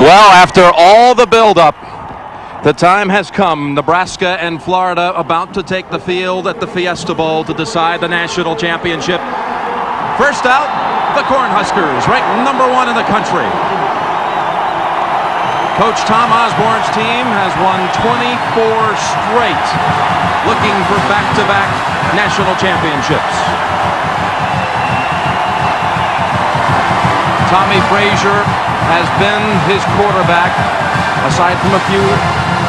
Well, after all the buildup, the time has come. Nebraska and Florida about to take the field at the Fiesta Bowl to decide the national championship. First out, the Cornhuskers, ranked #1 in the country. Coach Tom Osborne's team has won 24 straight, looking for back-to-back national championships. Tommy Frazier has been his quarterback, aside from a few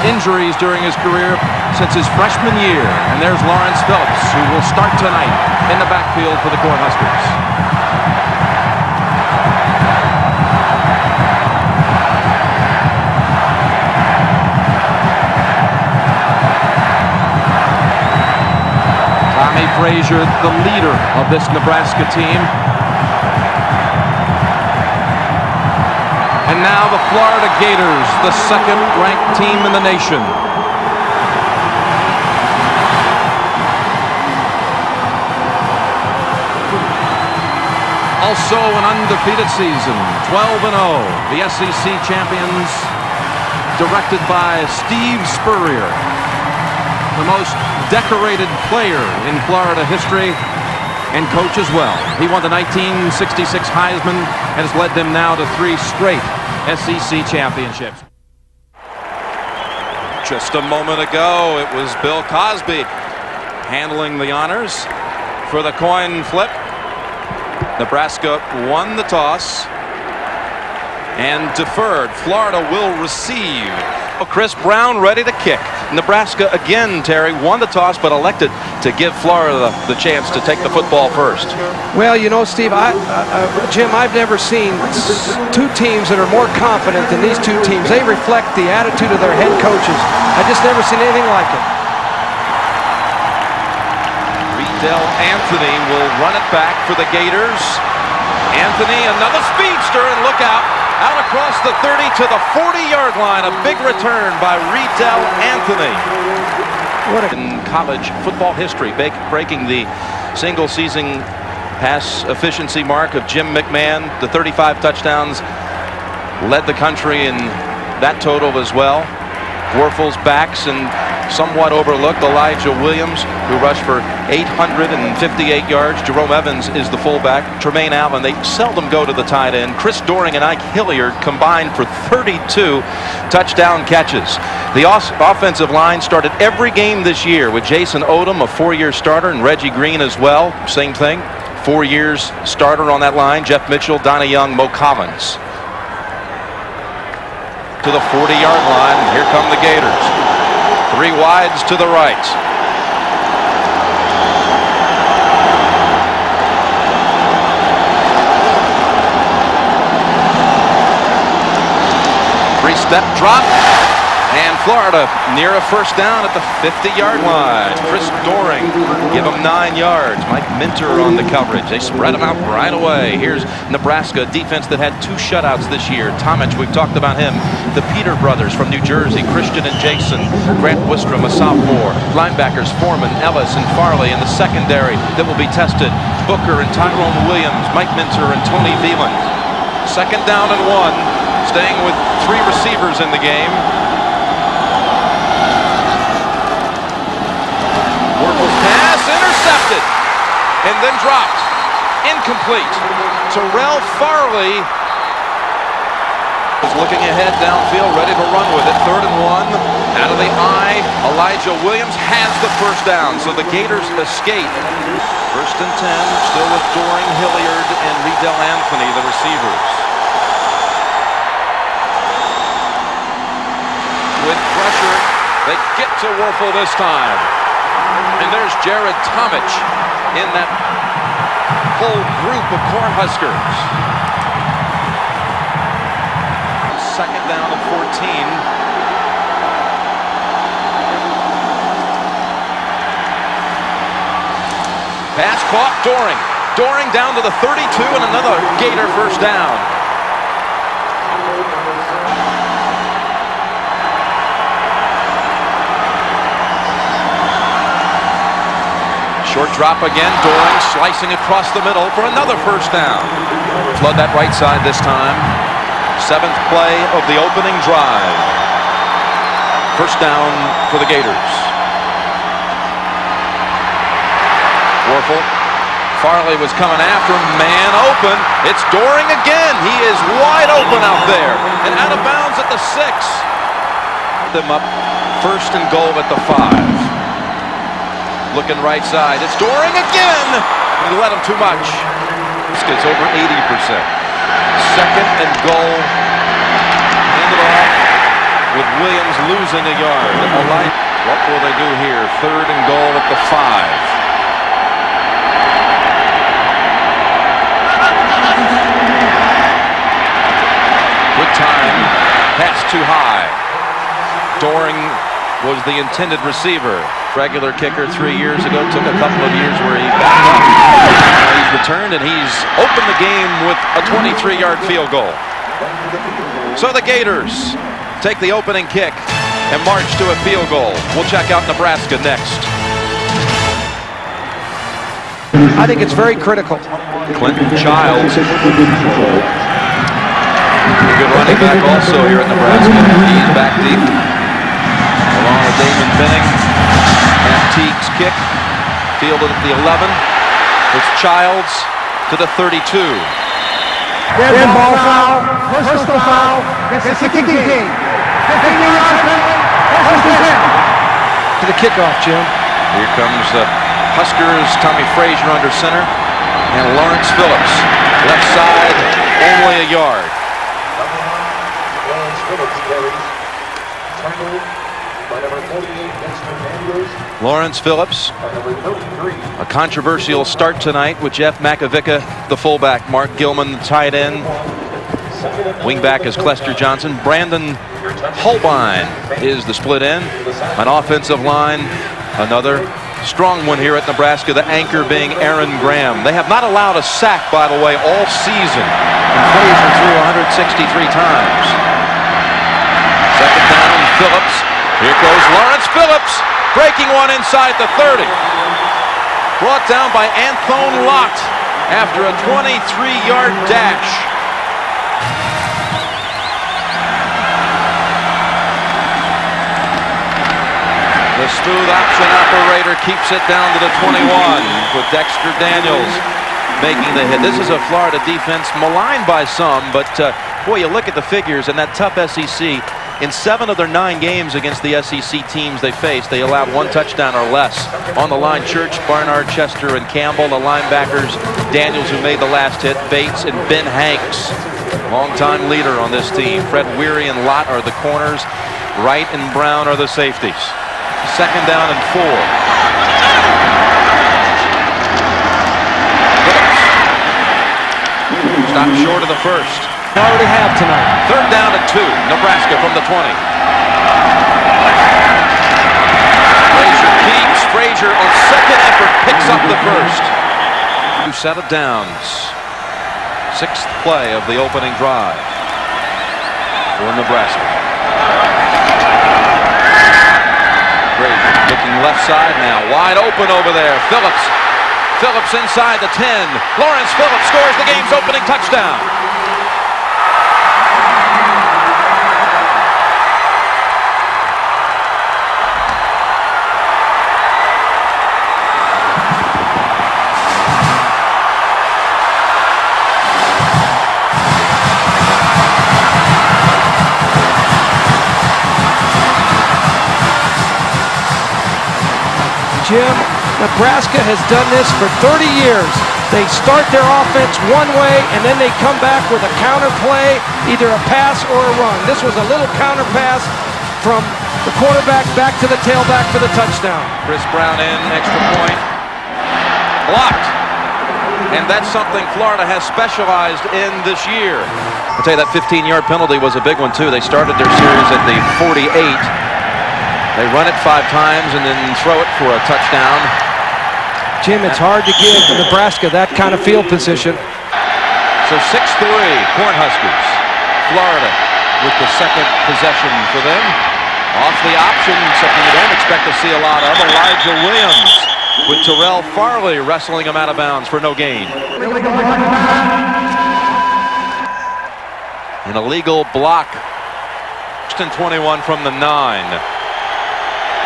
injuries during his career, since his freshman year. And there's Lawrence Phillips, who will start tonight in the backfield for the Cornhuskers. Tommy Frazier, the leader of this Nebraska team. And now the Florida Gators, the second-ranked team in the nation. Also an undefeated season, 12-0. The SEC champions, directed by Steve Spurrier, the most decorated player in Florida history, and coach as well. He won the 1966 Heisman and has led them now to 3 straight SEC championships. Just a moment ago, it was Bill Cosby handling the honors for the coin flip. Nebraska won the toss and deferred. Florida will receive. Chris Brown ready to kick. Nebraska again, Terry, won the toss but elected to give Florida the chance to take the football first. Well, you know, Steve, Jim, I've never seen two teams that are more confident than these two teams. They reflect the attitude of their head coaches. I just never seen anything like it. Riedel Anthony will run it back for the Gators. Anthony, another speedster, and look out. Out across the 30 to the 40-yard line. A big return by Riedel Anthony. In college football history, breaking the single-season pass efficiency mark of Jim McMahon. The 35 touchdowns led the country in that total as well. Werfel's backs and somewhat overlooked Elijah Williams, who rushed for 858 yards. Jerome Evans is the fullback. Tremaine Allen, they seldom go to the tight end. Chris Doering and Ike Hilliard combined for 32 touchdown catches. The offensive line started every game this year with Jason Odom, a 4-year starter, and Reggie Green as well. Same thing, 4 years starter on that line. Jeff Mitchell, Donnie Young, Mo Collins. To the 40-yard line, here come the Gators. 3 wides to the right. Three-step drop. And Florida near a first down at the 50-yard line. Chris Doering give him 9 yards. Mike Minter on the coverage. They spread him out right away. Here's Nebraska, defense that had 2 shutouts this year. Tomich, we've talked about him. The Peter brothers from New Jersey, Christian and Jason. Grant Wistrom, a sophomore. Linebackers Foreman, Ellis, and Farley in the secondary that will be tested. Booker and Tyrone Williams, Mike Minter and Tony Veland. Second down and 1. Staying with 3 receivers in the game. Pass intercepted and then dropped. Incomplete. Terrell Farley is looking ahead downfield, ready to run with it. 3rd and 1. Out of the eye, Elijah Williams has the first down, so the Gators escape. 1st and 10, still with Doering, Hilliard, and Riedel Anthony, the receivers. With pressure, they get to Werfel this time. And there's Jared Tomich in that whole group of Cornhuskers. Second down and 14. Pass caught, Doering. Doering down to the 32 and another Gator first down. Short drop again, Doering slicing across the middle for another first down. Flood that right side this time. 7th play of the opening drive. First down for the Gators. Warfel. Farley was coming after him. Man open. It's Doring again. He is wide open out there. And out of bounds at the 6. Them up 1st and goal at the 5. Looking right side. It's Doring again. He let him too much. This gets over 80%. 2nd and goal. Handed off with Williams losing a yard. What will they do here? 3rd and goal at the 5. Good time. Pass too high. Doring was the intended receiver. Regular kicker 3 years ago. Took a couple of years where he backed up. He's returned and he's opened the game with a 23-yard field goal. So the Gators take the opening kick and march to a field goal. We'll check out Nebraska next. I think it's very critical. Clinton Childs. A good running back also here at Nebraska. He's back deep. Along with Damon Benning. And Teague's kick. Fielded at the 11. It's Childs to the 32. Dead ball foul. Personal foul. It's the kicking game. 15-yard penalty. To the kickoff, Jim. Here comes the Huskers. Tommy Frazier under center. And Lawrence Phillips. Left side. Only a yard. Lawrence Phillips, a controversial start tonight with Jeff Makovica, the fullback, Mark Gilman, the tight end. Wingback is Clester Johnson. Brandon Holbein is the split end. An offensive line, another strong one here at Nebraska, the anchor being Aaron Graham. They have not allowed a sack, by the way, all season. And Frazier threw 163 times. 2nd down, Phillips. Here goes Lawrence Phillips, breaking one inside the 30. Brought down by Anthone Lott after a 23-yard dash. The smooth option operator keeps it down to the 21 with Dexter Daniels making the hit. This is a Florida defense maligned by some, but boy, you look at the figures and that tough SEC. In 7 of their 9 games against the SEC teams they faced, they allowed 1 touchdown or less. On the line, Church, Barnard, Chester, and Campbell. The linebackers, Daniels, who made the last hit, Bates, and Ben Hanks, longtime leader on this team. Fred Weary and Lott are the corners. Wright and Brown are the safeties. 2nd down and 4. Phillips. Stop short of the first. Already have tonight. 3rd down and 2. Nebraska from the 20. Frazier keeps. Frazier on 2nd effort picks up the first. 2 set of downs. 6th play of the opening drive for Nebraska. Frazier looking left side now. Wide open over there. Phillips. Phillips inside the 10. Lawrence Phillips scores the game's opening touchdown. Jim, Nebraska has done this for 30 years. They start their offense one way, and then they come back with a counter play, either a pass or a run. This was a little counter pass from the quarterback back to the tailback for the touchdown. Chris Brown in, extra point. Blocked. And that's something Florida has specialized in this year. I'll tell you, that 15-yard penalty was a big one, too. They started their series at the 48. They run it 5 times and then throw it for a touchdown. Jim, it's hard to give Nebraska that kind of field position. So 6-3, Cornhuskers. Florida with the 2nd possession for them. Off the option, something you don't expect to see a lot of. Elijah Williams with Terrell Farley wrestling him out of bounds for no gain. An illegal block. 21 from the 9.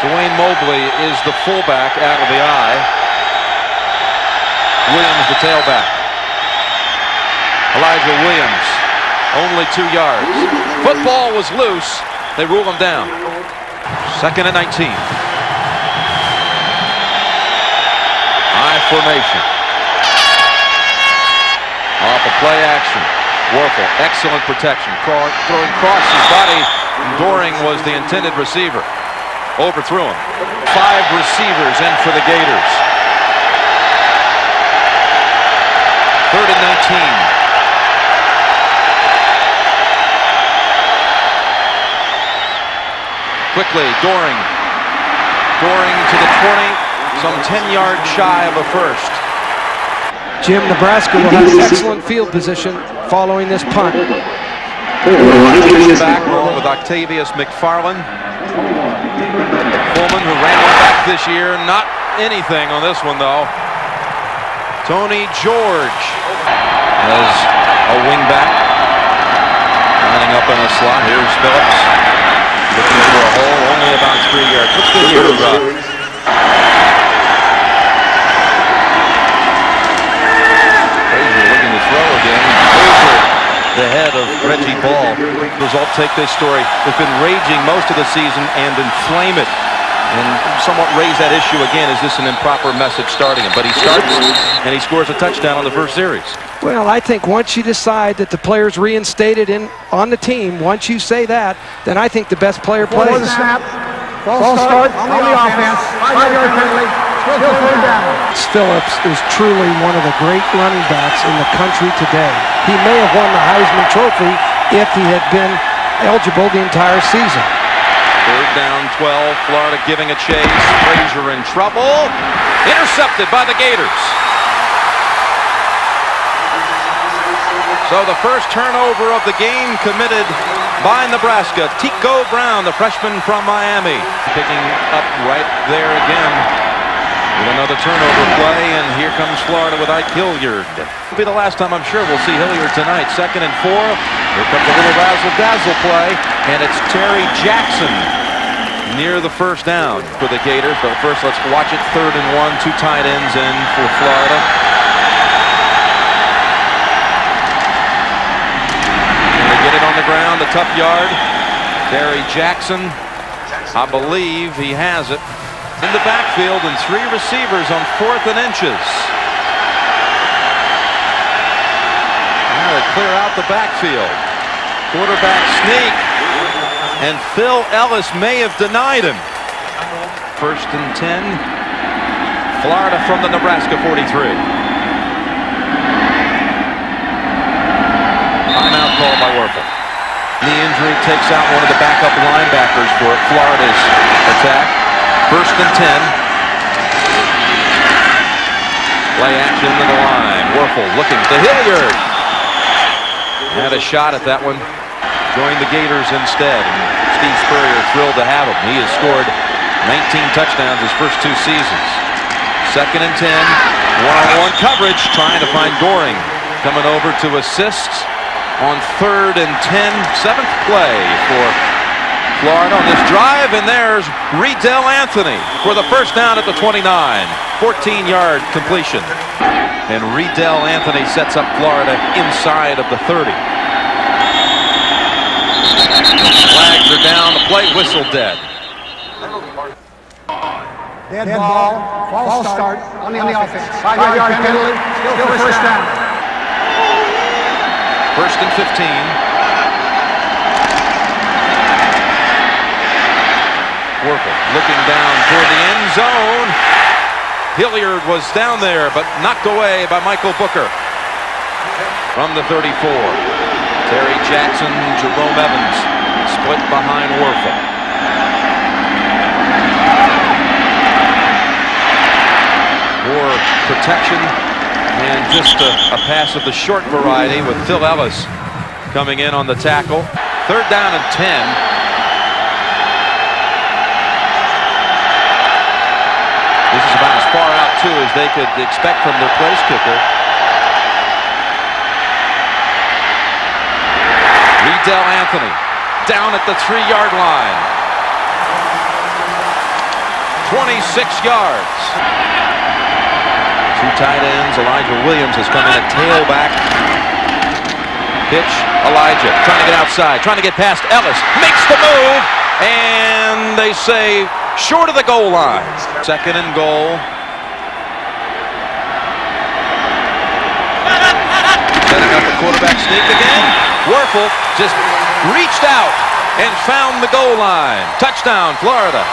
Dwayne Mobley is the fullback out of the eye. Williams the tailback. Elijah Williams, only 2 yards. Football was loose. They rule him down. 2nd and 19. I formation. Off a play action. Warfel, excellent protection. Throwing across his body. Doring was the intended receiver. Overthrew him. 5 receivers in for the Gators. 3rd and 19. Quickly, Doring. Doring to the 20. Some 10 yards shy of a first. Jim, Nebraska will have excellent field position following this punt. Back along with Octavius McFarland. Pullman, who ran one back this year, not anything on this one though. Tony George as a wingback, lining up in a slot. Here's Phillips looking for a hole, only about 3 yards. What's good here, the head of Reggie Ball. Result, take this story. It's been raging most of the season and inflame it and somewhat raise that issue again. Is this an improper message starting him? But he starts and he scores a touchdown on the first series. Well, I think once you decide that the player's reinstated on the team, once you say that, then I think the best player plays. Before the snap, false start on the offense, 5-yard penalty, still 3rd down. Phillips is truly one of the great running backs in the country today. He may have won the Heisman Trophy if he had been eligible the entire season. 3rd down, 12. Florida giving a chase. Frazier in trouble. Intercepted by the Gators. So the first turnover of the game committed by Nebraska. Tico Brown, the freshman from Miami, picking up right there again with another turnover play, and here comes Florida with Ike Hilliard. It'll be the last time, I'm sure, we'll see Hilliard tonight. 2nd and 4. Here comes a little razzle-dazzle play, and it's Terry Jackson near the first down for the Gators. But first, let's watch it. 3rd and 1, 2 tight ends in for Florida. And they get it on the ground, a tough yard. Terry Jackson, I believe he has it. In the backfield and 3 receivers on 4th and inches. Now they clear out the backfield. Quarterback sneak. And Phil Ellis may have denied him. 1st and 10. Florida from the Nebraska 43. Timeout called by Warfel. Knee injury takes out one of the backup linebackers for Florida's attack. 1st and 10. Play action to the line. Warfel looking to Hilliard. Had a shot at that one. Joined the Gators instead. And Steve Spurrier thrilled to have him. He has scored 19 touchdowns his first 2 seasons. 2nd and 10. One-on-one coverage, trying to find Doring. Coming over to assist on 3rd and 10. 7th play for Florida on this drive, and there's Riedel Anthony for the first down at the 29. 14-yard completion. And Riedel Anthony sets up Florida inside of the 30. Flags are down, the play whistle dead. Dead ball, false start on the offense. 5-yard penalty, still 1st down. 1st and 15. Warfel looking down toward the end zone. Hilliard was down there, but knocked away by Michael Booker. From the 34. Terry Jackson, Jerome Evans split behind Warfel. More protection and just a pass of the short variety with Phil Ellis coming in on the tackle. 3rd down and 10. This is about as far out, too, as they could expect from their place kicker. Del Anthony down at the 3-yard line. 26 yards. Two tight ends. Elijah Williams has come in at tailback. Pitch. Elijah trying to get outside, trying to get past Ellis. Makes the move, and they say short of the goal line. 2nd and goal. Setting up a quarterback sneak again. Werfel just reached out and found the goal line. Touchdown, Florida.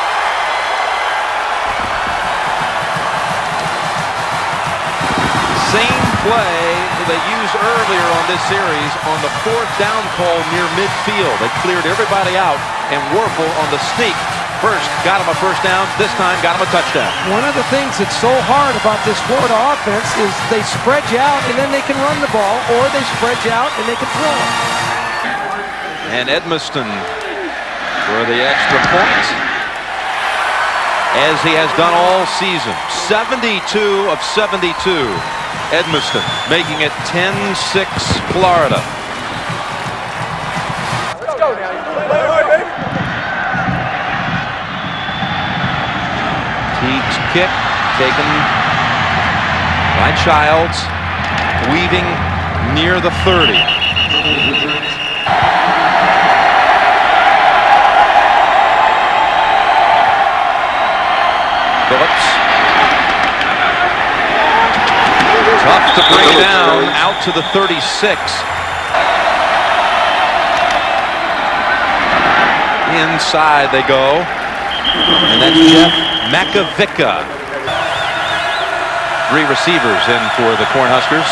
Same play they used earlier on this series on the 4th down call near midfield. They cleared everybody out, and Werfel on the sneak first got him a first down. This time got him a touchdown. One of the things that's so hard about this Florida offense is they spread you out and then they can run the ball, or they spread you out and they can throw it. And Edmiston for the extra point, as he has done all season. 72 of 72. Edmiston making it 10-6 Florida. Let's go now. Baby. Teague's kick taken by Childs, weaving near the 30. Phillips. Tough to bring down, out to the 36. Inside they go. And that's Jeff Makovica. 3 receivers in for the Cornhuskers.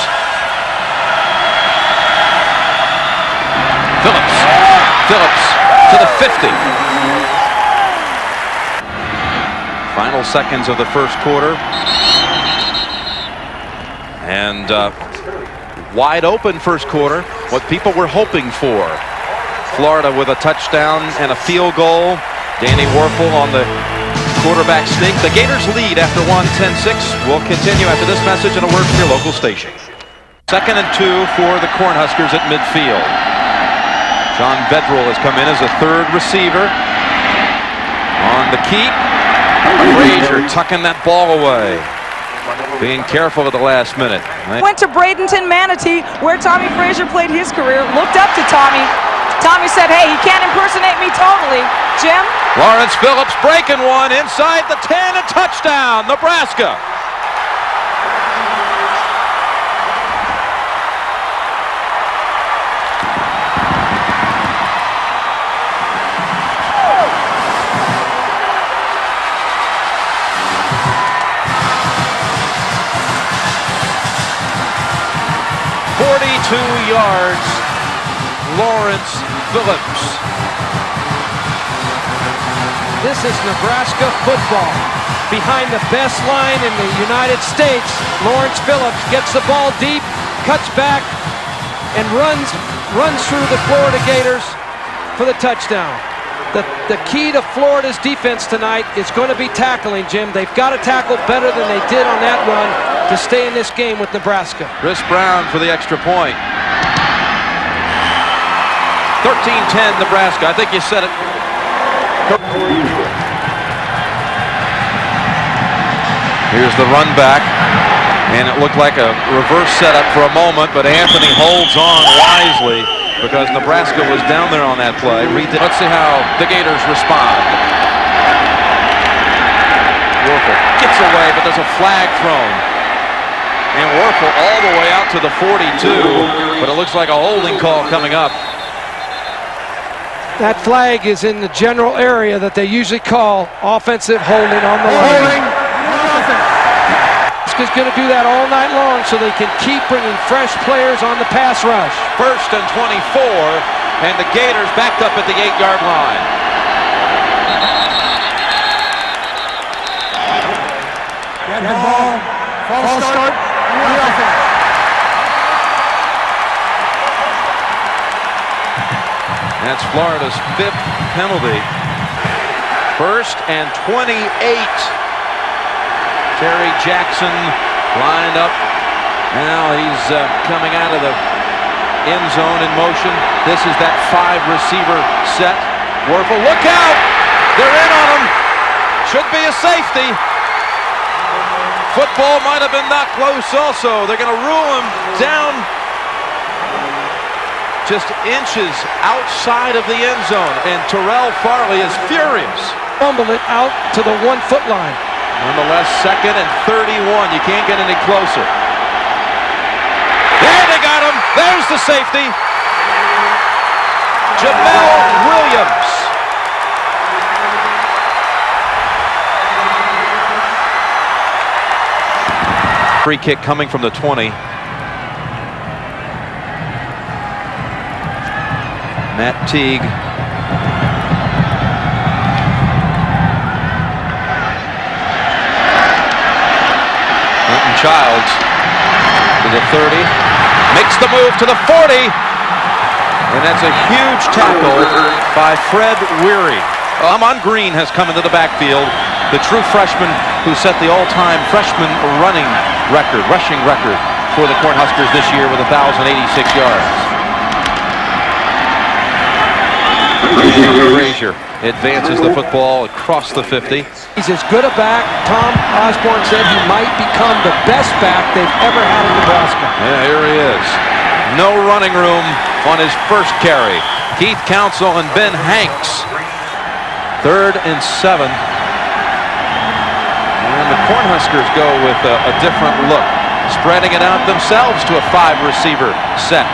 Phillips to the 50. Final seconds of the first quarter. And wide open first quarter, what people were hoping for. Florida with a touchdown and a field goal. Danny Werfel on the quarterback sneak. The Gators lead after 1, 10-6. We'll continue after this message and a word from your local station. 2nd and 2 for the Cornhuskers at midfield. John Vedral has come in as a 3rd receiver. On the keep, Frazier tucking that ball away. Being careful at the last minute. Went to Bradenton, Manatee, where Tommy Frazier played his career. Looked up to Tommy. Tommy said, hey, he can't impersonate me totally. Jim? Lawrence Phillips breaking one inside the 10, a touchdown, Nebraska. Yards, Lawrence Phillips. This is Nebraska football. Behind the best line in the United States, Lawrence Phillips gets the ball deep, cuts back, and runs through the Florida Gators for the touchdown. The key to Florida's defense tonight is going to be tackling, Jim. They've got to tackle better than they did on that run to stay in this game with Nebraska. Chris Brown for the extra point. 13-10 Nebraska. I think you said it. Here's the run back, and it looked like a reverse setup for a moment, but Anthony holds on wisely because Nebraska was down there on that play. Let's see how the Gators respond. Werfel gets away, but there's a flag thrown. And Werfel all the way out to the 42, but it looks like a holding call coming up. That flag is in the general area that they usually call offensive holding on the line. Nebraska's going to do that all night long so they can keep bringing fresh players on the pass rush. 1st and 24, and the Gators backed up at the 8-yard line. Get ball. False start. That's Florida's 5th penalty. 1st and 28. Terry Jackson lined up. Now he's coming out of the end zone in motion. This is that 5-receiver set. Werfel, look out! They're in on him. Should be a safety. Football might have been that close also. They're going to rule him down just inches outside of the end zone. And Terrell Farley is furious. Fumbled it out to the 1-foot line. Nonetheless, 2nd and 31. You can't get any closer. There they got him. There's the safety. Jamel Williams. Free kick coming from the 20. Matt Teague. Quentin Childs to the 30. Makes the move to the 40. And that's a huge tackle by Fred Weary. Amon Green has come into the backfield. The true freshman who set the all-time freshman rushing record for the Cornhuskers this year with 1,086 yards. Frazier advances the football across the 50. He's as good a back. Tom Osborne said he might become the best back they've ever had in Nebraska. Yeah, here he is. No running room on his first carry. Keith Council and Ben Hanks. 3rd and 7. And the Cornhuskers go with a different look, spreading it out themselves to a 5-receiver set.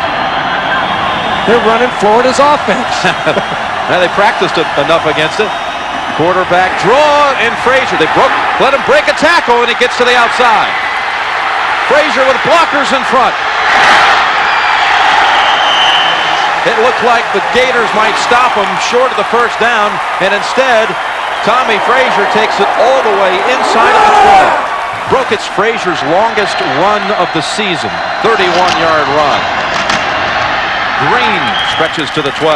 They're running Florida's offense. Now they practiced enough against it. Quarterback draw, and Frazier. Let him break a tackle, and he gets to the outside. Frazier with blockers in front. It looked like the Gators might stop him short of the first down, and instead, Tommy Frazier takes it all the way inside of the 20. It's Frazier's longest run of the season, 31-yard run. Green stretches to the 12.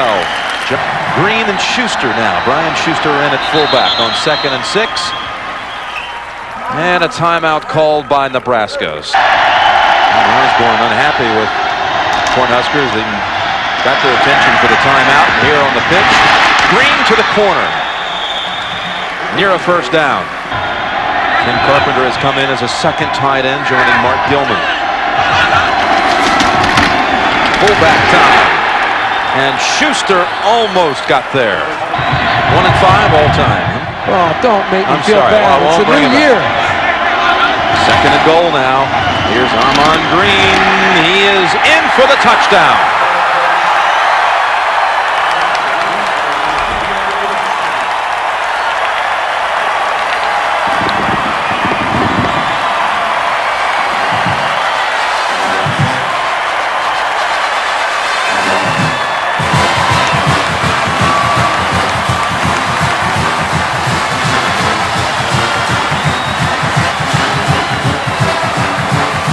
Green and Schuster now. Brian Schuster in at fullback on 2nd and 6. And a timeout called by Nebraska's. Osborne unhappy with Cornhuskers. They got their attention for the timeout here on the pitch. Green to the corner. Near a first down. Tim Carpenter has come in as a second tight end, joining Mark Gilman. Fullback time. And Schuster almost got there. 1 and 5 all time. Oh, don't make me feel sorry. bad. Well, it's a new year. 2nd and goal now. Here's Amon Green. He is in for the touchdown.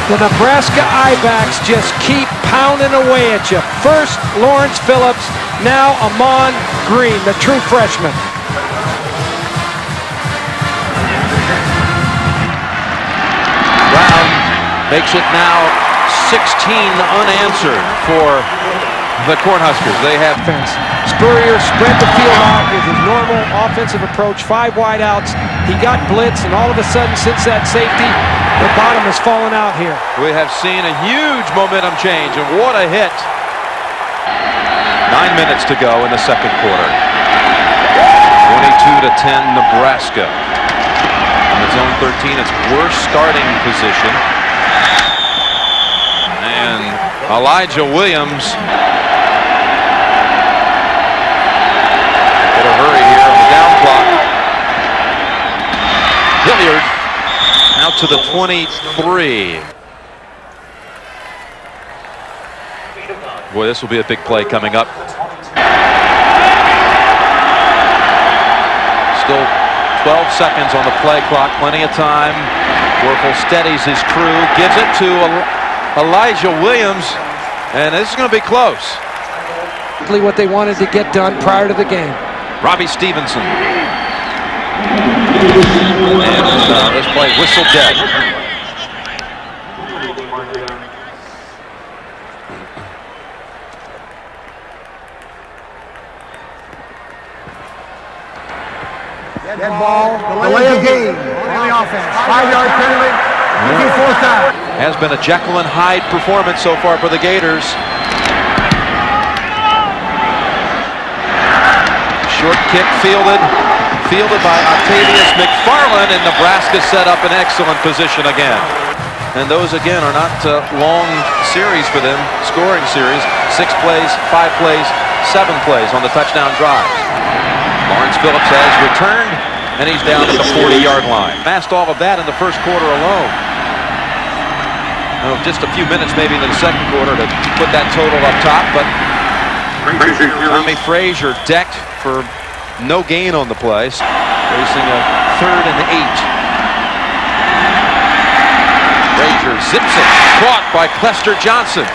The Nebraska Ibacks just keep pounding away at you. First, Lawrence Phillips, now Amon Green, the true freshman. Brown makes it now 16 unanswered for the Cornhuskers. They have Spurrier spread the field out with his normal offensive approach, 5 wide outs. He got blitz, and all of a sudden, since that safety, the bottom has fallen out here. We have seen a huge momentum change, and what a hit. 9 minutes to go in the second quarter. 22-10 Nebraska. On its own 13, its worst starting position. And Elijah Williams. Better hurry here on the down clock. Hilliard out to the 23. Boy, this will be a big play coming up. Still 12 seconds on the play clock, plenty of time. Werfel steadies his crew, gives it to Elijah Williams, and this is going to be close. What they wanted to get done prior to the game. Robbie Stevenson. And this play whistled dead. call, delay of game on the offense. 5-yard penalty, 4th down. Has been a Jekyll and Hyde performance so far for the Gators. Short kick fielded by Octavius McFarland, and Nebraska set up an excellent position again. And those again are not long series for them, scoring series. 6 plays, 5 plays, 7 plays on the touchdown drives. Lawrence Phillips has returned, and he's down at the 40-yard line. Passed all of that in the first quarter alone. Just a few minutes maybe in the second quarter to put that total up top, but Tommy Frazier decked for no gain on the play, facing a 3rd and 8. Frazier zips it, caught by Clester Johnson.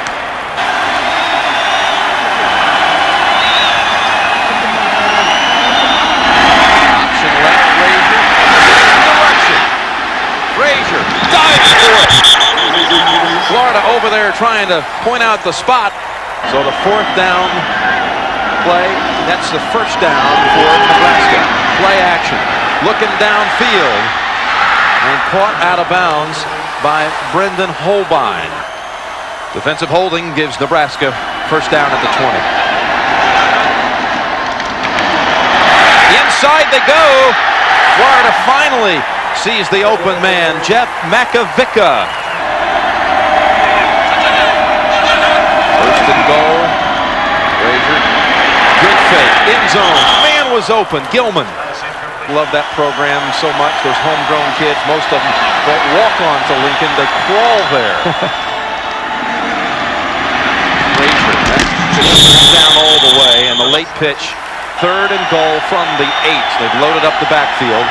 Option left, Frazier dives for it. Florida over there trying to point out the spot. So the 4th down play, that's the 1st down for Nebraska. Play action, looking downfield, and caught out of bounds by Brendan Holbein. Defensive holding gives Nebraska 1st down at the 20. Inside they go. Florida finally sees the open man, Jeff Makovica. 1st and goal. Frazier, good fake, end zone. Man was open. Gilman. Love that program so much. Those homegrown kids, most of them don't walk on to Lincoln, they crawl there. Frazier, that's down all the way, and the late pitch, 3rd and goal from the 8. They've loaded up the backfield.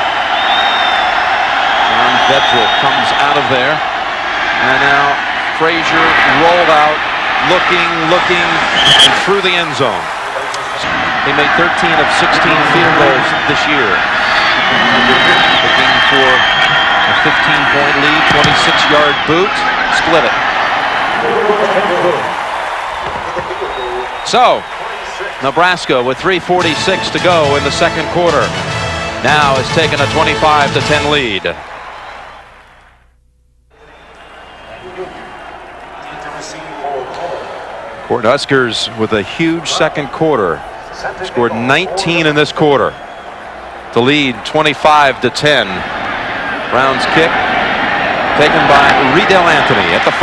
And Vedral comes out of there, and now Frazier rolled out, looking, and through the end zone. He made 13 of 16 field goals this year. Looking for a 15-point lead, 26-yard boot, split it. So, Nebraska with 3:46 to go in the second quarter. Now has taken a 25-10 lead. Cornhuskers with a huge second quarter. Scored 19 in this quarter to lead 25-10. Brown's kick taken by Riedel Anthony at the 5.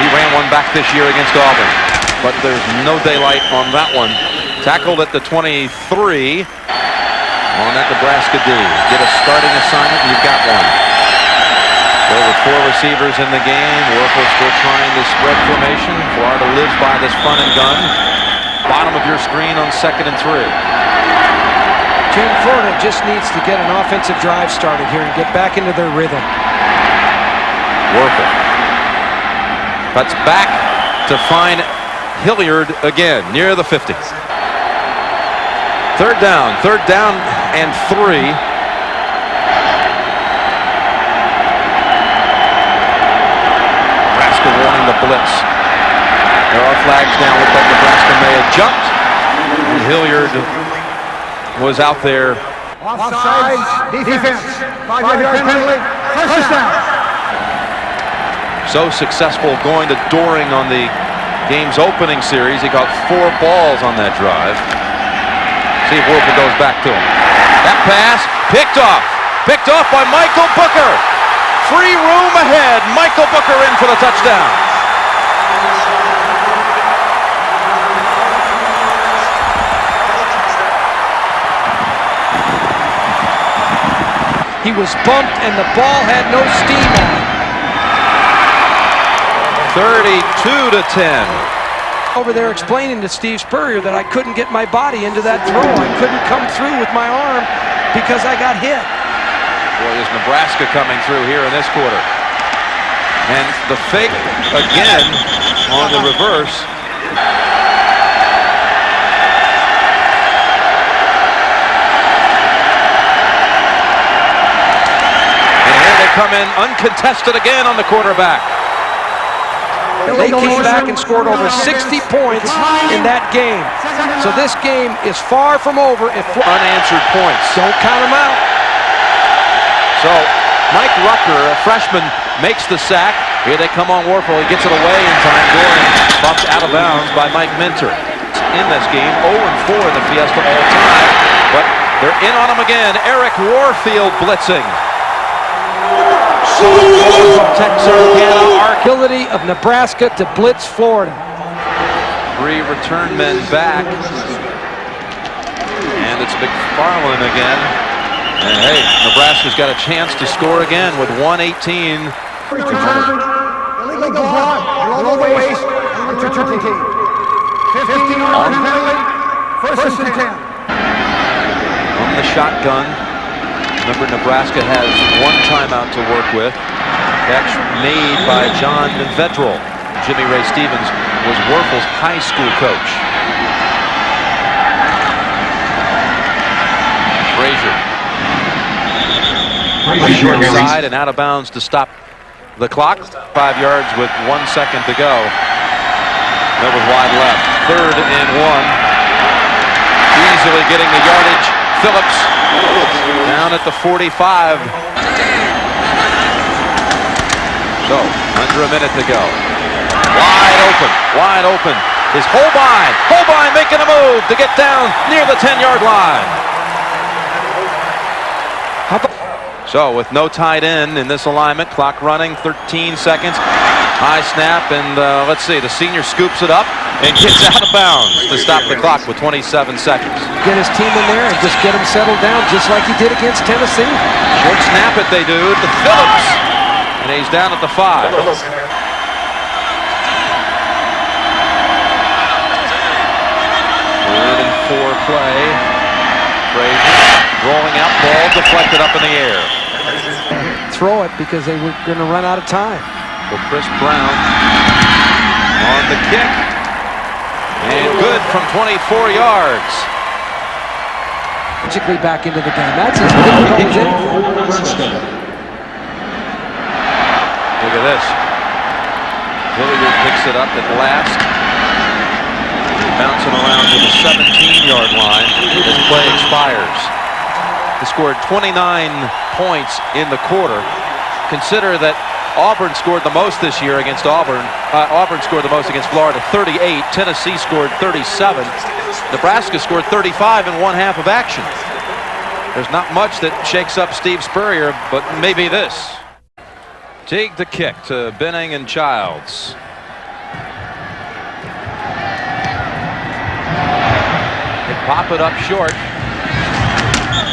He ran one back this year against Auburn, but there's no daylight on that one. Tackled at the 23 on that Nebraska D. Get a starting assignment, you've got one. So with 4 receivers in the game, Werfel still trying the spread formation. Florida lives by this front and gun. Bottom of your screen on 2nd and 3. Jim, Florida just needs to get an offensive drive started here and get back into their rhythm. Werfel cuts back to find Hilliard again near the 50. 3rd down and 3. Nebraska wanting the blitz. There are flags down. Looks like Nebraska may have jumped. And Hilliard was out there. Offside, defense. 5-yard penalty, 1st down. So successful going to Doring on the game's opening series. He got 4 balls on that drive. See if Werfel goes back to him. That pass picked off by Michael Booker. Free room ahead. Michael Booker in for the touchdown. He was bumped and the ball had no steam on it. 32-10. Over there explaining to Steve Spurrier that I couldn't get my body into that throw. I couldn't come through with my arm because I got hit. Boy, is Nebraska coming through here in this quarter. And the fake again on the reverse. And here they come in uncontested again on the quarterback. They came back and scored over 60 points in that game. So this game is far from over if unanswered points. Don't count them out. So Mike Rucker, a freshman, makes the sack. Here they come on Warfel. He gets it away in time. Goring bumped out of bounds by Mike Minter. In this game, 0-4 in the Fiesta all time. But they're in on him again. Eric Warfield blitzing. Texarkana, ability of Nebraska to blitz Florida. 3 return men back. And it's McFarland again. And hey, Nebraska's got a chance to score again with 1:18. Illegal block, below the waist, return team. 15-yard penalty, first and 10. From the shotgun. Remember, Nebraska has 1 timeout to work with. Catch made by John Vedral. Jimmy Ray Stevens was Werfel's high school coach. Frazier. Short side and out of bounds to stop the clock. 5 yards with 1 second to go. That was wide left. 3rd and 1. Easily getting the yardage. Phillips down at the 45. So, under a minute to go. Wide open. Is Holbein. Holbein making a move to get down near the 10-yard line. So, with no tight end in this alignment, clock running, 13 seconds. High snap, and let's see, the senior scoops it up and gets out of bounds to stop the clock with 27 seconds. Get his team in there and just get him settled down, just like he did against Tennessee. Short snap it they do to Phillips, and he's down at the 5. 3rd and 4 play. Frazier rolling out, ball deflected up in the air. Throw it because they were going to run out of time. So Chris Brown on the kick. And good from 24 yards. Magically back into the game. That's as difficult as anything. Look at this. Hilliard picks it up at last. Bouncing around to the 17-yard line as play expires. They scored 29 points in the quarter. Consider that Auburn scored the most this year against Auburn. Auburn scored the most against Florida, 38. Tennessee scored 37. Nebraska scored 35 in 1 half of action. There's not much that shakes up Steve Spurrier, but maybe this. Teague the kick to Benning and Childs. They pop it up short.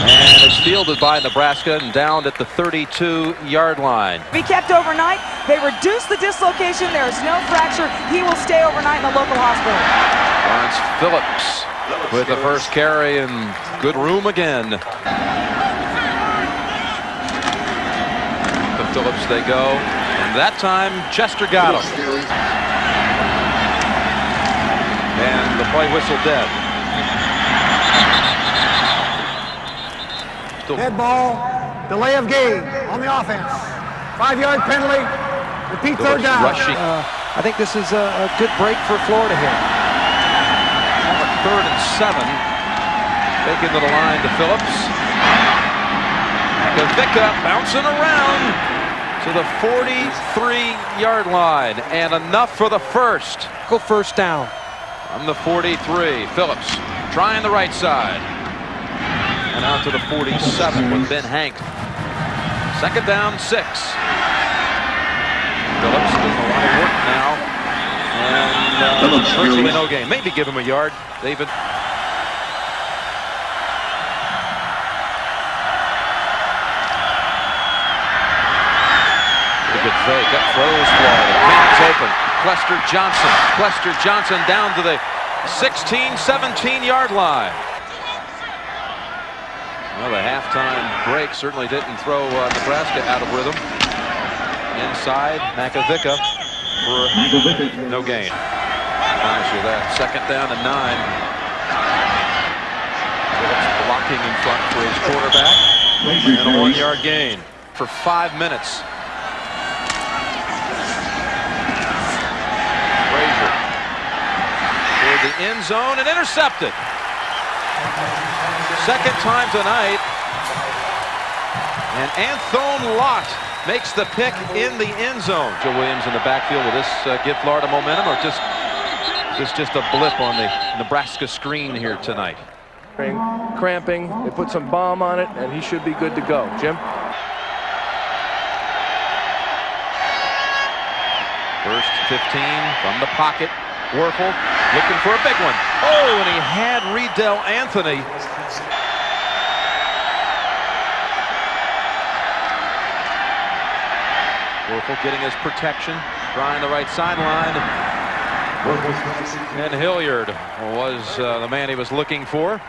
And it's fielded by Nebraska and down at the 32-yard line. Be kept overnight. They reduce the dislocation. There is no fracture. He will stay overnight in the local hospital. Lawrence Phillips with the first carry and good room again. To Phillips they go. And that time Chester got him. And the play whistle dead. Dead ball, delay of game on the offense. 5-yard penalty, repeat third down. I think this is a good break for Florida here. 3rd and 7. Taking to the line to Phillips. Kavicka bouncing around to the 43-yard line. And enough for the first. Go first down. On the 43, Phillips trying the right side. And out to the 47 with Ben Hank. 2nd down, 6. Phillips doing a lot of work now. And virtually no gain. Maybe give him a yard, David. Pretty good fake. Up throws Florida. Hands open. Clester Johnson down to the 16, 17-yard line. Well, the halftime break certainly didn't throw Nebraska out of rhythm. Inside, Makavicka for no gain. I promise you that. 2nd down and 9. Phillips blocking in front for his quarterback. And a 1-yard gain for 5 minutes. Frazier toward the end zone and intercepted. 2nd time tonight And Anthony Lott makes the pick in the end zone. Joe Williams in the backfield. Will this give Florida momentum, or just a blip on the Nebraska screen here tonight? Cramping. They put some balm on it, and he should be good to go. Jim? First 15 from the pocket. Werfel looking for a big one. Oh, and he had Riddell Anthony. Werfel getting his protection, trying the right sideline. And Hilliard was the man he was looking for.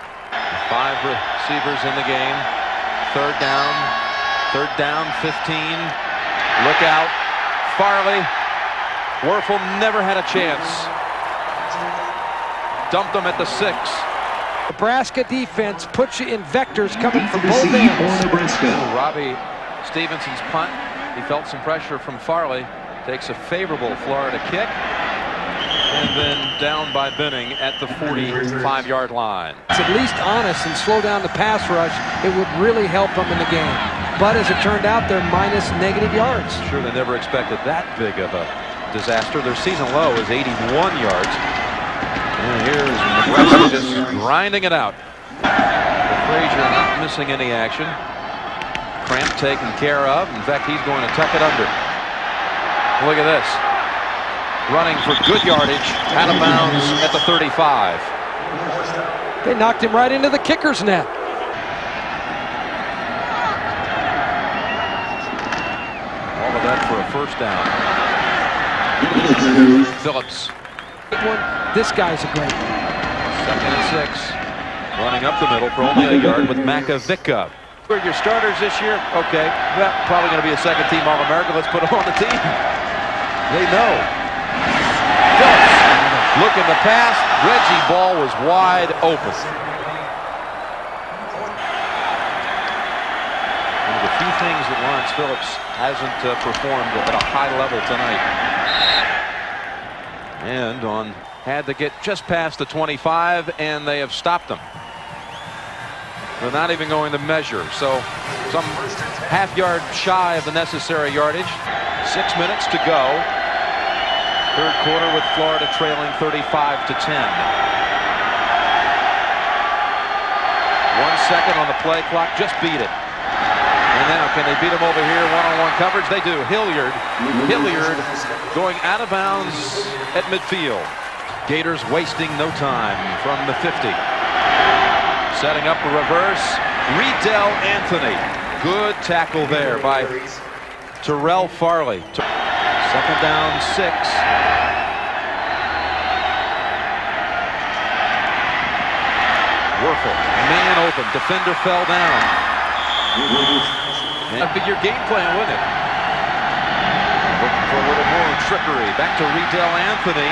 5 receivers in the game. Third down, 15. Look out, Farley. Werfel never had a chance. Dumped him at the 6. Nebraska defense puts you in vectors coming from both ends. Robbie Stevenson's punt. He felt some pressure from Farley. Takes a favorable Florida kick. And then down by Benning at the 45-yard line. It's at least honest and slow down the pass rush. It would really help them in the game. But as it turned out, they're minus negative yards. Sure, they never expected that big of a disaster. Their season low is 81 yards. And here's Nebraska just grinding it out. Frazier not missing any action. Cramp taken care of. In fact, he's going to tuck it under. Look at this. Running for good yardage, out of bounds at the 35. They knocked him right into the kicker's net. All of that for a first down. Phillips. This guy's a great one. 2nd and 6. Running up the middle for only a yard with Makovica. Who are your starters this year? Okay, well, probably going to be a second-team All-American. Let's put him on the team. They know. Phillips looking to pass. Reggie Ball was wide open. One of the few things that Lawrence Phillips hasn't performed at a high level tonight. And had to get just past the 25, and they have stopped him. They're not even going to measure, so some half yard shy of the necessary yardage. 6 minutes to go. Third quarter with Florida trailing 35-10. 1 second on the play clock, just beat it. And now can they beat him over here one-on-one coverage? They do. Hilliard going out of bounds at midfield. Gators wasting no time from the 50. Setting up a reverse. Riddell Anthony. Good tackle there by Terrell Farley. 2nd down, 6. Werfel, man open. Defender fell down. And that'd be your game plan, wouldn't it? Looking for a little more trickery. Back to Riddell Anthony.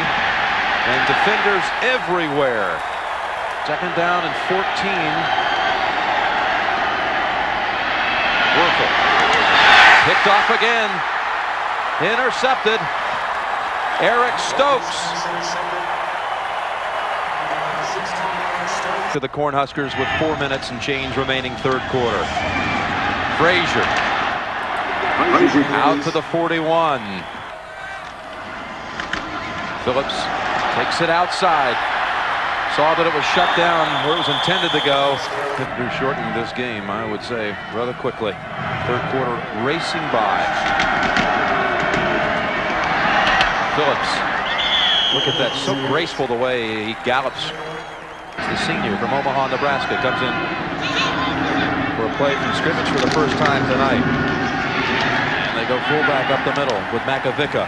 And defenders everywhere. 2nd down and 14. Werfel. Picked off again. Intercepted. Eric Stokes. To the Cornhuskers with 4 minutes and change remaining third quarter. Frazier. Out to the 41. Phillips takes it outside. Saw that it was shut down where it was intended to go. They're shortening this game, I would say, rather quickly. Third quarter racing by. Phillips. Look at that. So graceful the way he gallops. It's the senior from Omaha, Nebraska. Comes in for a play from scrimmage for the first time tonight. And they go fullback up the middle with Makovica.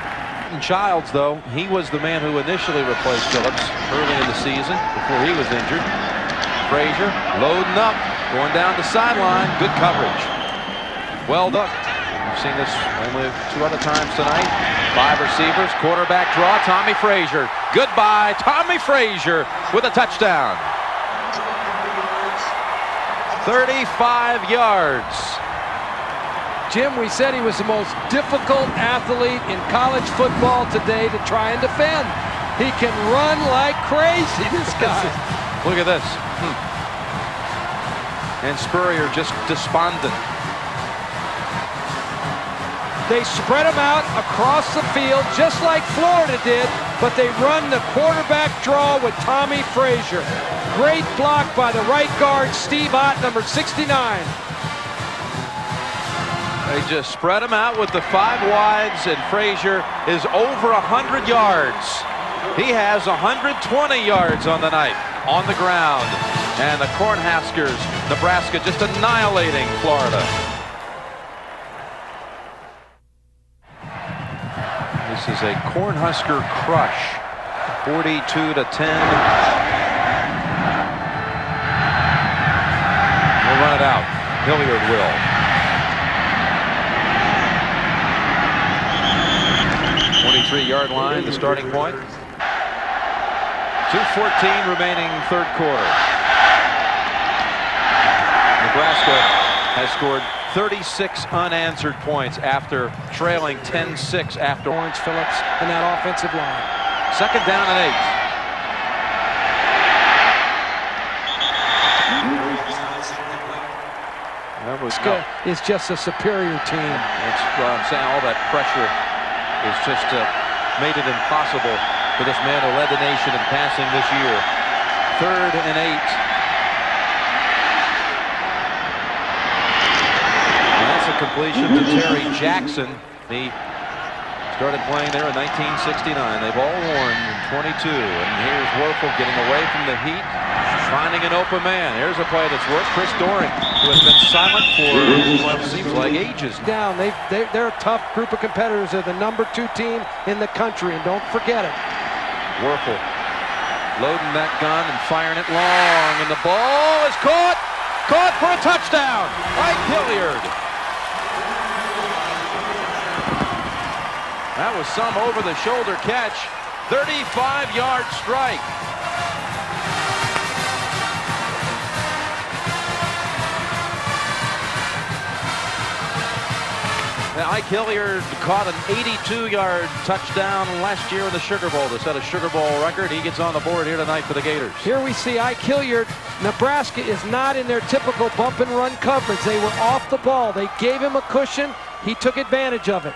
Childs, though, he was the man who initially replaced Phillips early in the season before he was injured. Frazier loading up, going down the sideline. Good coverage. Well done. We've seen this only 2 other times tonight. 5 receivers, quarterback draw. Tommy Frazier. Goodbye, Tommy Frazier with a touchdown. 35 yards. Jim, we said he was the most difficult athlete in college football today to try and defend. He can run like crazy, this guy. Look at this. And Spurrier just despondent. They spread them out across the field just like Florida did, but they run the quarterback draw with Tommy Frazier. Great block by the right guard, Steve Ott, number 69. They just spread them out with the 5 wides, and Frazier is over 100 yards. He has 120 yards on the night on the ground. And the Cornhuskers, Nebraska, just annihilating Florida. This is a Cornhusker crush, 42-10. We'll run it out. Hilliard will. 23-yard line, the starting point. 2:14 remaining third quarter. Nebraska has scored 36 unanswered points after trailing 10-6 after Orange Phillips and that offensive line. Second down and 8. That was good. It's just a superior team. That's what I'm saying. All that pressure is just made it impossible for this man who led the nation in passing this year. Third and 8. And that's a completion to Terry Jackson. He started playing there in 1969. They've all worn in 22. And here's Werfel getting away from the heat, finding an open man. Here's a play that's worked. Chris Doring, who has been silent for what seems like ages. Down. They're a tough group of competitors. They're the number 2 team in the country, and don't forget it. Werfel loading that gun and firing it long, and the ball is caught for a touchdown. Mike Hilliard. That was some over-the-shoulder catch. 35-yard strike. Ike Hilliard caught an 82-yard touchdown last year in the Sugar Bowl to set a Sugar Bowl record. He gets on the board here tonight for the Gators. Here we see Ike Hilliard. Nebraska is not in their typical bump and run coverage. They were off the ball. They gave him a cushion. He took advantage of it.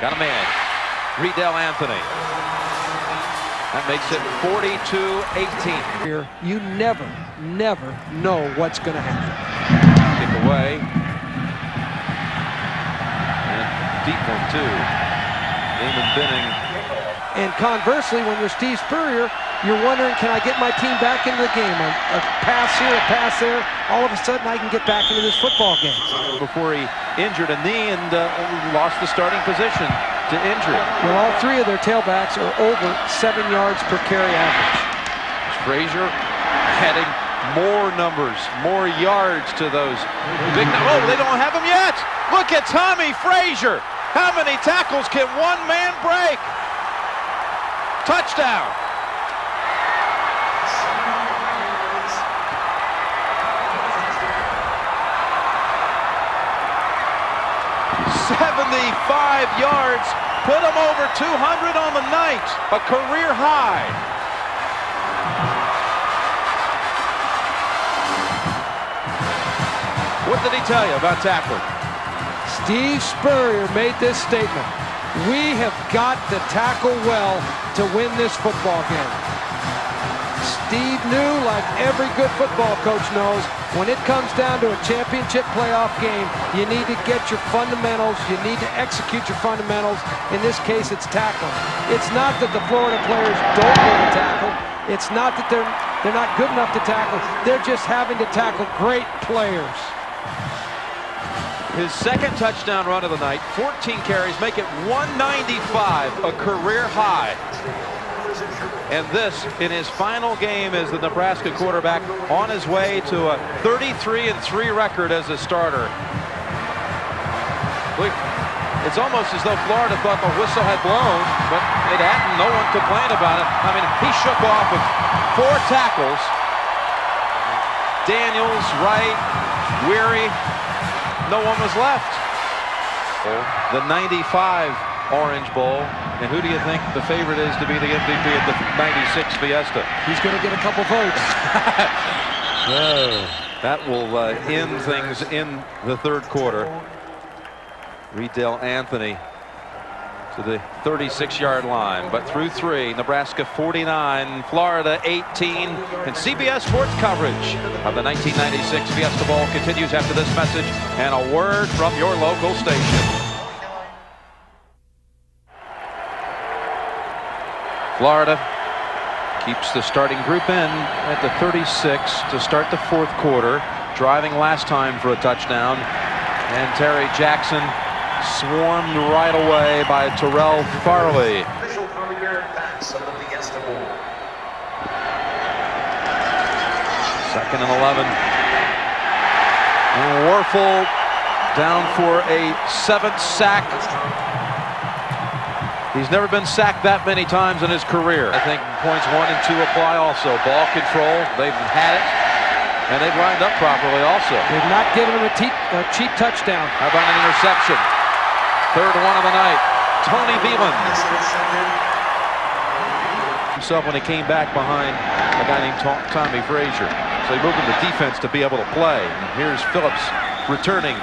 Got a man. Riedel Anthony. That makes it 42-18. Here, you never know what's going to happen. Kick away. And deep one, too. Damon Benning. And conversely, when you're Steve Spurrier, you're wondering, can I get my team back into the game? A pass here, a pass there. All of a sudden, I can get back into this football game. Before he injured a knee and lost the starting position to injury. Well, all 3 of their tailbacks are over 7 yards per carry average. Frazier adding more numbers, more yards to those big. Oh, they don't have him yet. Look at Tommy Frazier. How many tackles can one man break? Touchdown. "75 yards, put him over 200 on the night, a career high." What did he tell you about tackling? Steve Spurrier made this statement: "We have got to tackle well to win this football game." Steve knew, like every good football coach knows, when it comes down to a championship playoff game, you need to get your fundamentals. You need to execute your fundamentals. In this case, it's tackling. It's not that the Florida players don't want to tackle. It's not that they're not good enough to tackle. They're just having to tackle great players. His second touchdown run of the night, 14 carries, make it 195, a career high. And this in his final game as the Nebraska quarterback, on his way to a 33-3 record as a starter. It's almost as though Florida thought the whistle had blown, but it hadn't. No one complained about it. I mean, he shook off with 4 tackles. Daniels, Wright, Weary. No one was left. The 95 Orange Bowl. And who do you think the favorite is to be the MVP at the '96 Fiesta? He's going to get a couple votes. That will end things in the third quarter. Riedel Anthony to the 36-yard line, but through three. Nebraska 49, Florida 18, and CBS Sports coverage of the 1996 Fiesta Bowl continues after this message and a word from your local station. Florida keeps the starting group in at the 36 to start the fourth quarter, driving last time for a touchdown, and Terry Jackson swarmed right away by Terrell Farley. Second and 11. And Warfel down for a 7th sack. He's never been sacked that many times in his career. I think points 1 and 2 apply also. Ball control, they've had it, and they've lined up properly also. They've not given him a cheap touchdown. How about an interception? Third one of the night. Tony Veland himself when he came back behind a guy named Tommy Frazier. So he moved in the defense to be able to play. And here's Phillips returning.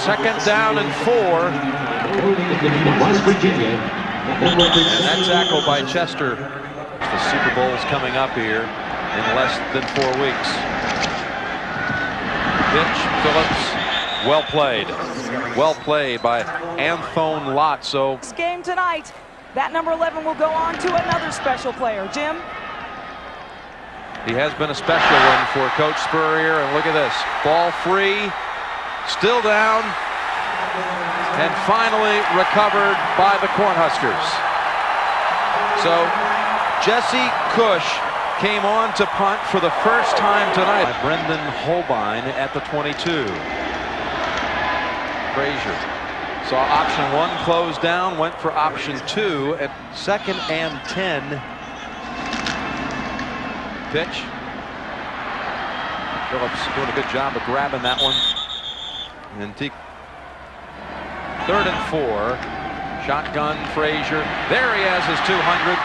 Second down and 4. And that tackle by Chester. The Super Bowl's coming up here in less than 4 weeks. Pitch, Phillips. Well played. Well played by Anthony Lott. So This game tonight, that number 11 will go on to another special player. Jim? he has been a special one for Coach Spurrier. And look at this. Ball free. Still down. And finally recovered by the Cornhuskers. So Jesse Cush came on to punt for the first time tonight. By Brendan Holbein at the 22. Frazier saw option 1 close down, went for option 2 at 2nd and 10. Pitch. Phillips doing a good job of grabbing that one. And 3rd and 4. Shotgun Frazier. There he has his 200.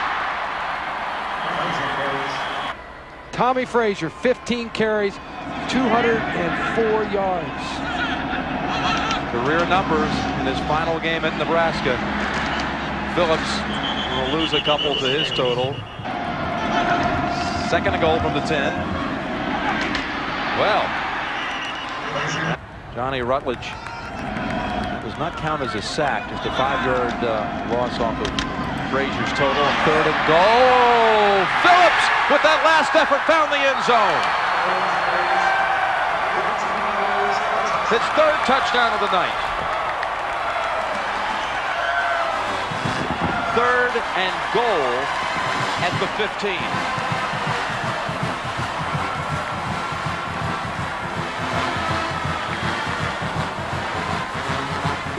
Tommy Frazier, 15 carries, 204 yards. Career numbers in his final game at Nebraska. Phillips will lose a couple to his total. Second and goal from the 10. Well, Johnny Rutledge does not count as a sack, just a 5-yard loss off of Frazier's total. And 3rd and goal. Phillips with that last effort found the end zone. His 3rd touchdown of the night. 3rd and goal at the 15.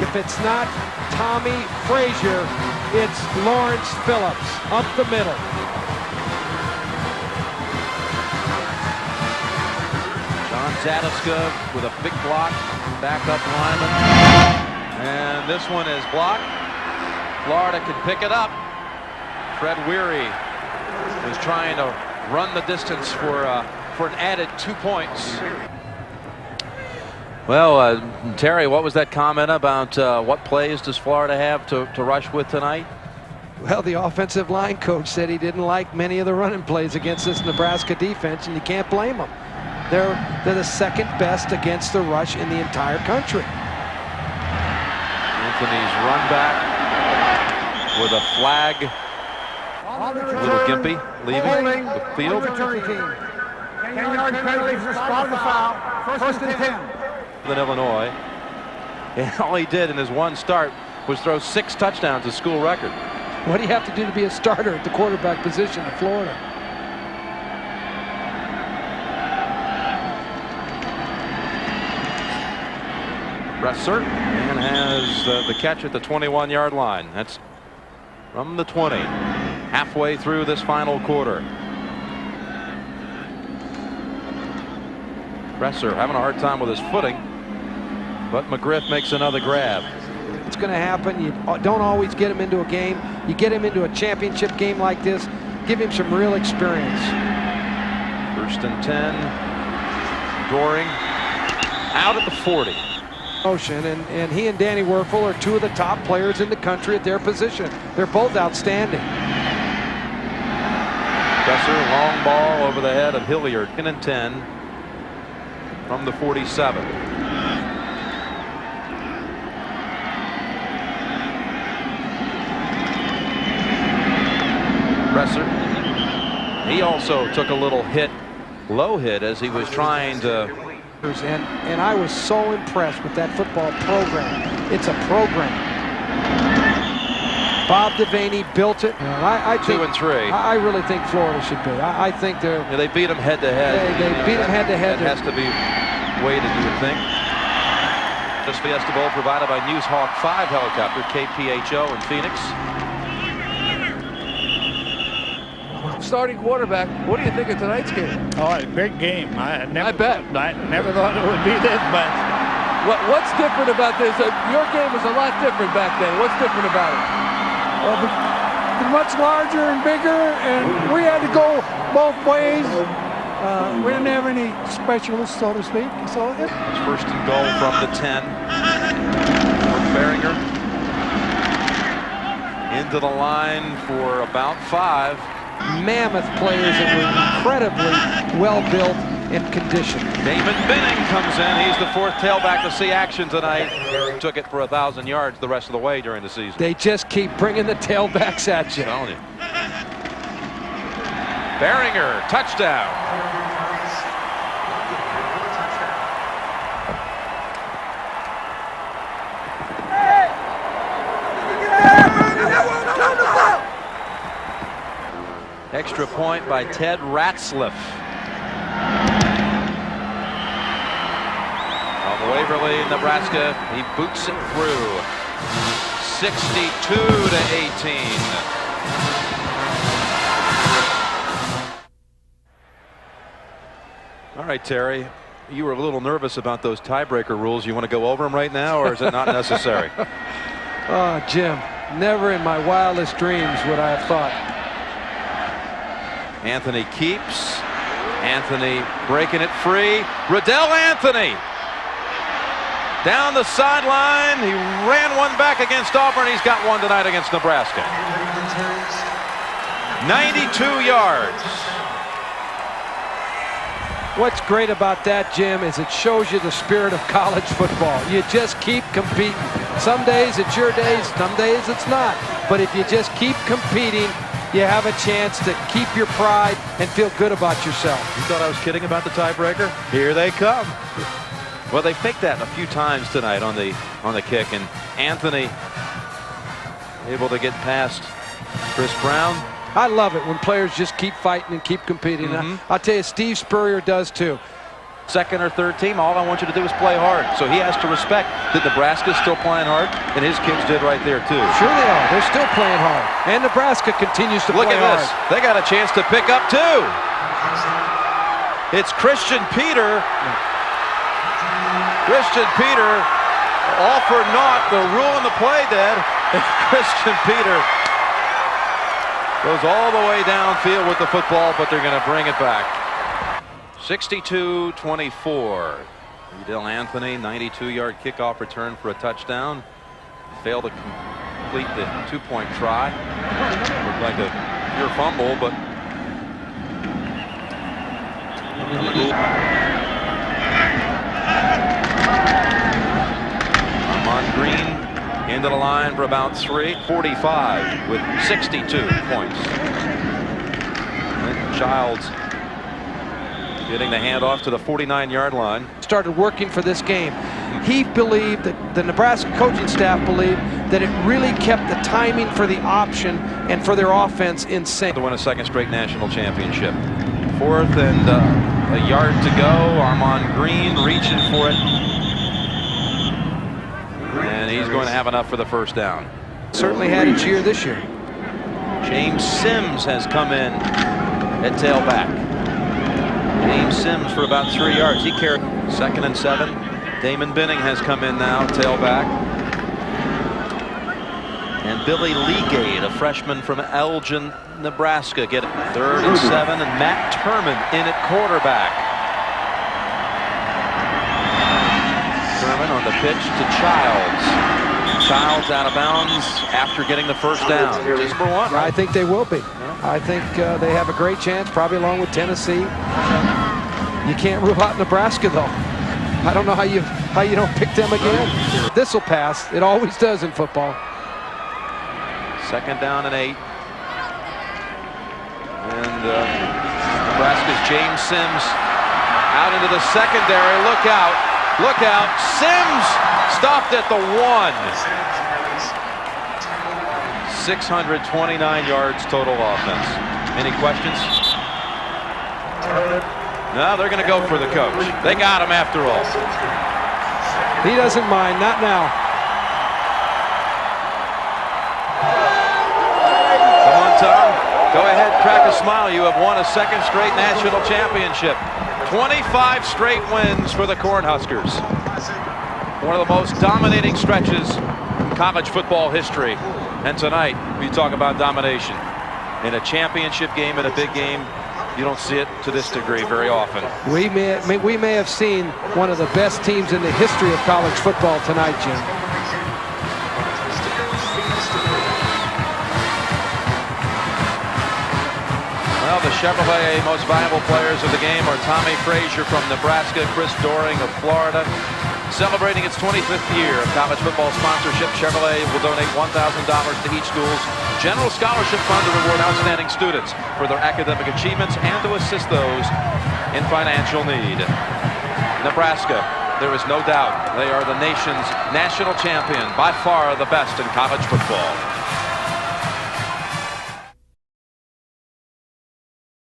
If it's not Tommy Frazier, it's Lawrence Phillips up the middle. John Zadiska with a big block, backup lineman. And this one is blocked. Florida can pick it up. Fred Weary was trying to run the distance for an added 2 points. Well, Terry, what was that comment about what plays does Florida have to rush with tonight? Well, the offensive line coach said he didn't like many of the running plays against this Nebraska defense, and you can't blame them. They're the 2nd best against the rush in the entire country. Anthony's run back with a flag. Little Gimpy leaving the field. 10-yard penalty for the spot of the foul. 1st and 10. Than Illinois. And all he did in his one start was throw 6 touchdowns, a school record. What do you have to do to be a starter at the quarterback position in Florida? Bresser and has the catch at the 21-yard line. That's from the 20. Halfway through this final quarter. Bresser having a hard time with his footing, but McGriff makes another grab. It's going to happen. You don't always get him into a game. You get him into a championship game like this, give him some real experience. 1st and 10. Goring out at the 40. Motion, and he and Danny Werfel are two of the top players in the country at their position. They're both outstanding. Besser, long ball over the head of Hilliard. 2nd and 10 from the 47. Presser. He also took a little hit, low hit, as he was trying to. And I was so impressed with that football program. It's a program. Bob Devaney built it. I 2 and 3. I really think Florida should be. I think they're. Yeah, they beat them head to head. They beat them head to head. That has to be weighted, you would think. This Fiesta Bowl provided by News Hawk 5 helicopter, KPHO in Phoenix. Starting quarterback, what do you think of tonight's game? Oh, a great game. I bet. I never thought it would be this, but What's different about this? Your game was a lot different back then. What's different about it? Well, they're much larger and bigger, and we had to go both ways. We didn't have any specialists, so to speak. So It's 1st and goal from the 10. Beringer into the line for about 5. Mammoth players that were incredibly well built and conditioned. Damon Benning comes in. He's the 4th tailback to see action tonight. Took it for 1,000 yards the rest of the way during the season. They just keep bringing the tailbacks at you. I'm telling you. Beringer, touchdown. Extra point by Ted Ratzliff. Of Waverly, Nebraska, he boots it through. 62-18. All right, Terry, you were a little nervous about those tiebreaker rules. You want to go over them right now, or is it not necessary? Oh, Jim, never in my wildest dreams would I have thought. Anthony keeps. Anthony breaking it free. Riddell Anthony down the sideline. He ran one back against Auburn. He's got one tonight against Nebraska. 92 yards. What's great about that, Jim, is it shows you the spirit of college football. You just keep competing. Some days it's your days, some days it's not. But if you just keep competing, you have a chance to keep your pride and feel good about yourself. You thought I was kidding about the tiebreaker? Here they come. Well, they faked that a few times tonight on the kick, and Anthony able to get past Chris Brown. I love it when players just keep fighting and keep competing. I'll tell you, Steve Spurrier does too. 2nd or 3rd team, all I want you to do is play hard. So he has to respect that Nebraska's still playing hard, and his kids did right there too. Sure they are. They're still playing hard. And Nebraska continues to Look play at hard. this. They got a chance to pick up too. It's Christian Peter. Christian Peter, all for naught. The rule in the play dead. Christian Peter goes all the way downfield with the football, but they're going to bring it back. 62-24. Riddell Anthony, 92-yard kickoff return for a touchdown. Failed to complete the 2-point try. Looked like a pure fumble, but Armand Green into the line for about 3. 45 with 62 points. And Childs getting the handoff to the 49-yard line. Started working for this game. He believed that the Nebraska coaching staff believed that it really kept the timing for the option and for their offense in sync. To win a 2nd straight national championship. 4th and a yard to go. Armand Green reaching for it. And he's going to have enough for the 1st down. Certainly had its year this year. James Sims has come in at tailback. James Sims for about 3 yards. He carried 2nd and 7. Damon Benning has come in now, tailback. And Billy Legate, a freshman from Elgin, Nebraska, get it 3rd and 7, and Matt Turman in at quarterback. Turman on the pitch to Childs. Childs out of bounds after getting the first down. Just for one. I think they will be. I think they have a great chance, probably along with Tennessee. You can't rule out Nebraska, though. I don't know how you don't pick them again. This will pass. It always does in football. 2nd down and 8. And Nebraska's James Sims out into the secondary. Look out. Look out. Sims stopped at the 1. 629 yards total offense. Any questions? No, they're going to go for the coach. They got him after all. He doesn't mind. Not now. Come on, Tom. Go ahead, crack a smile. You have won a 2nd straight national championship. 25 straight wins for the Cornhuskers. One of the most dominating stretches in college football history. And tonight, we talk about domination. In a championship game, in a big game, you don't see it to this degree very often. We may have seen one of the best teams in the history of college football tonight, Jim. Well, the Chevrolet most valuable players of the game are Tommy Frazier from Nebraska, Chris Doering of Florida. Celebrating its 25th year of college football sponsorship, Chevrolet will donate $1,000 to each school's general scholarship fund to reward outstanding students for their academic achievements and to assist those in financial need. Nebraska, there is no doubt, they are the nation's national champion, by far the best in college football.